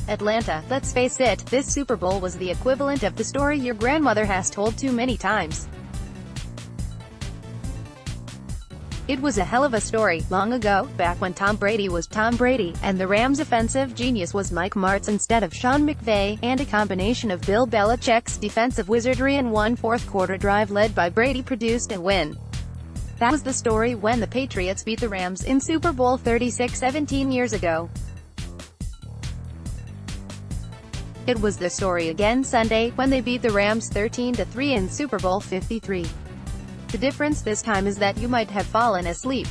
Atlanta. Let's face it, this Super Bowl was the equivalent of the story your grandmother has told too many times. It was a hell of a story, long ago, back when Tom Brady was Tom Brady, and the Rams' offensive genius was Mike Martz instead of Sean McVay, and a combination of Bill Belichick's defensive wizardry and one fourth-quarter drive led by Brady produced a win. That was the story when the Patriots beat the Rams in Super Bowl XXXVI 17 years ago. It was the story again Sunday, when they beat the Rams 13-3 in Super Bowl LIII. The difference this time is that you might have fallen asleep.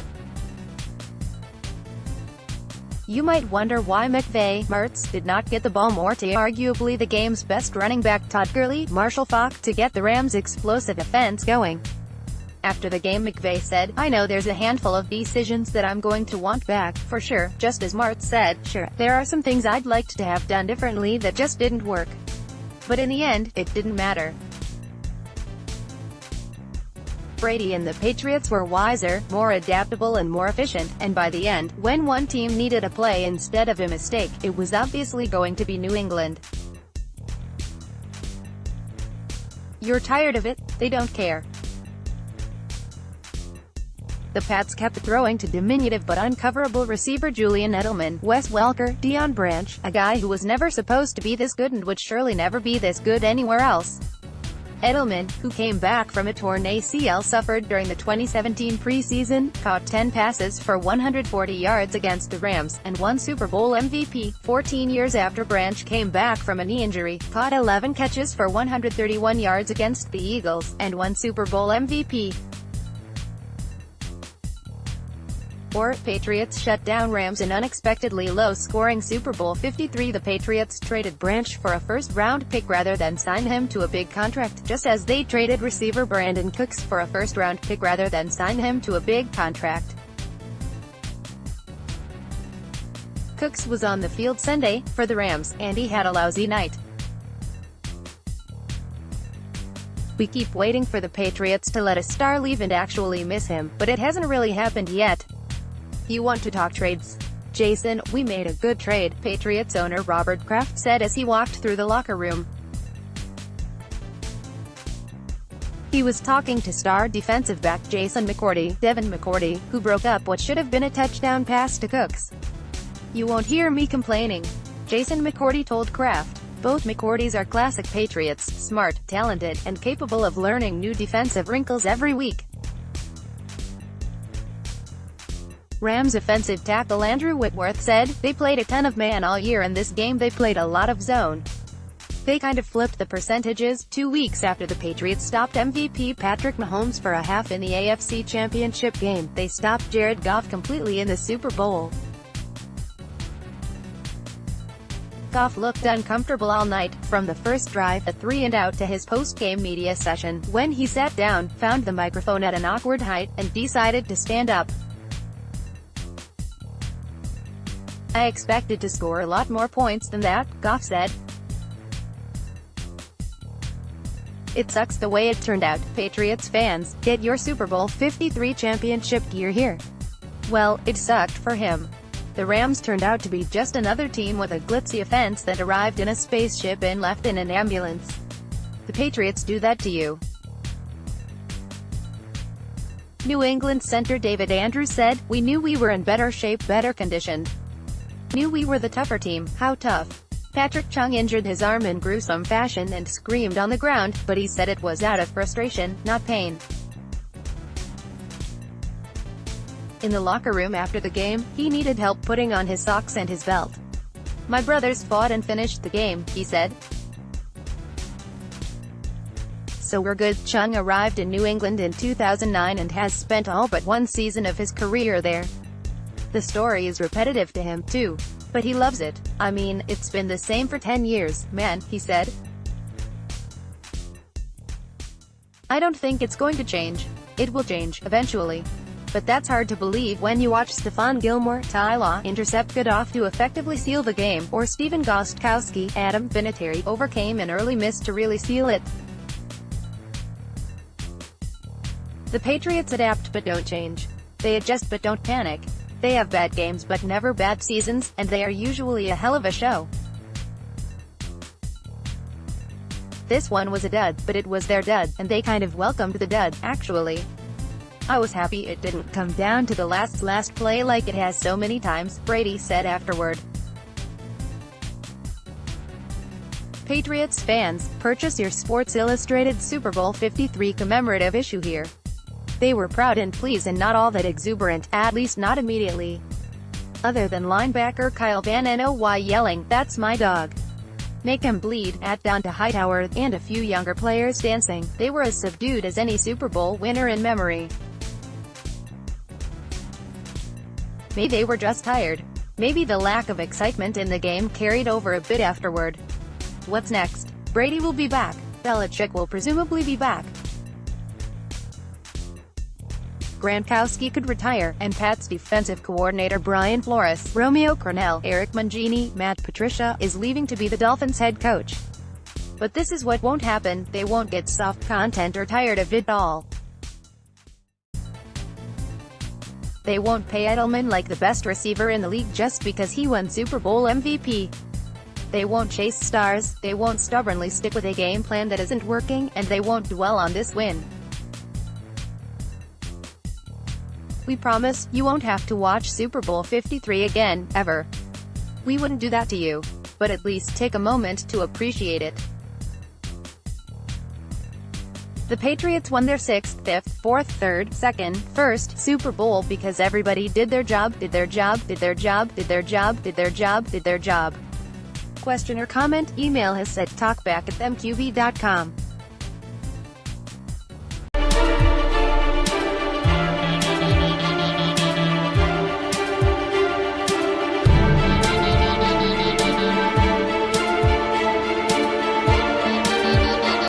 You might wonder why Martz did not get the ball more to arguably the game's best running back Todd Gurley, Marshall Faulk, to get the Rams' explosive offense going. After the game, McVay said, "I know there's a handful of decisions that I'm going to want back, for sure," just as Martz said, "Sure, there are some things I'd like to have done differently that just didn't work. But in the end, it didn't matter." Brady and the Patriots were wiser, more adaptable and more efficient, and by the end, when one team needed a play instead of a mistake, it was obviously going to be New England. You're tired of it? They don't care. The Pats kept throwing to diminutive but uncoverable receiver Julian Edelman, Wes Welker, Deion Branch, a guy who was never supposed to be this good and would surely never be this good anywhere else. Edelman, who came back from a torn ACL suffered during the 2017 preseason, caught 10 passes for 140 yards against the Rams, and won Super Bowl MVP. 14 years after Branch came back from a knee injury, caught 11 catches for 131 yards against the Eagles, and won Super Bowl MVP. Or, Patriots shut down Rams in unexpectedly low-scoring Super Bowl LIII. The Patriots traded Branch for a first-round pick rather than sign him to a big contract, just as they traded receiver Brandon Cooks for a first-round pick rather than sign him to a big contract. Cooks was on the field Sunday, for the Rams, and he had a lousy night. We keep waiting for the Patriots to let a star leave and actually miss him, but it hasn't really happened yet. You want to talk trades? Jason, we made a good trade, Patriots owner Robert Kraft said as he walked through the locker room. He was talking to star defensive back Devin McCourty, who broke up what should have been a touchdown pass to Cooks. "You won't hear me complaining," Jason McCourty told Kraft. Both McCourtys are classic Patriots, smart, talented, and capable of learning new defensive wrinkles every week. Rams offensive tackle Andrew Whitworth said, "They played a ton of man all year and this game they played a lot of zone. They kind of flipped the percentages." 2 weeks after the Patriots stopped MVP Patrick Mahomes for a half in the AFC Championship game, they stopped Jared Goff completely in the Super Bowl. Goff looked uncomfortable all night, from the first drive, a 3-and-out, to his post-game media session, when he sat down, found the microphone at an awkward height, and decided to stand up. "I expected to score a lot more points than that," Goff said. "It sucks the way it turned out. Patriots fans, get your Super Bowl LIII championship gear here." Well, it sucked for him. The Rams turned out to be just another team with a glitzy offense that arrived in a spaceship and left in an ambulance. The Patriots do that to you. New England center David Andrews said, "We knew we were in better shape, better conditioned. Knew we were the tougher team." How tough? Patrick Chung injured his arm in gruesome fashion and screamed on the ground, but he said it was out of frustration, not pain. In the locker room after the game, he needed help putting on his socks and his belt. "My brothers fought and finished the game," he said. So we're good. Chung arrived in New England in 2009 and has spent all but one season of his career there. The story is repetitive to him, too. But he loves it. "I mean, it's been the same for 10 years, man," he said. "I don't think it's going to change. It will change, eventually. But that's hard to believe when you watch Stephon Gilmore, Ty Law, intercept Goff to effectively seal the game, or Stephen Gostkowski, Adam Vinatieri, overcame an early miss to really seal it." The Patriots adapt but don't change. They adjust but don't panic. They have bad games but never bad seasons, and they are usually a hell of a show. This one was a dud, but it was their dud, and they kind of welcomed the dud, actually. I was happy it didn't come down to the last play like it has so many times, Brady said afterward. Patriots fans, purchase your Sports Illustrated Super Bowl LIII commemorative issue here. They were proud and pleased and not all that exuberant, at least not immediately. Other than linebacker Kyle Van Noy yelling, "That's my dog. Make him bleed," at down to Hightower, and a few younger players dancing, they were as subdued as any Super Bowl winner in memory. Maybe they were just tired. Maybe the lack of excitement in the game carried over a bit afterward. What's next? Brady will be back. Belichick will presumably be back. Gronkowski could retire, and Pats defensive coordinator Brian Flores, Romeo Crennel, Eric Mangini, Matt Patricia, is leaving to be the Dolphins head coach. But this is what won't happen: they won't get soft content or tired of it all. They won't pay Edelman like the best receiver in the league just because he won Super Bowl MVP. They won't chase stars, they won't stubbornly stick with a game plan that isn't working, and they won't dwell on this win. We promise, you won't have to watch Super Bowl LIII again, ever. We wouldn't do that to you. But at least take a moment to appreciate it. The Patriots won their 6th, 5th, 4th, 3rd, 2nd, 1st Super Bowl because everybody did their job, did their job, did their job, did their job, did their job, did their job. Question or comment? Email us at talkback@mqb.com.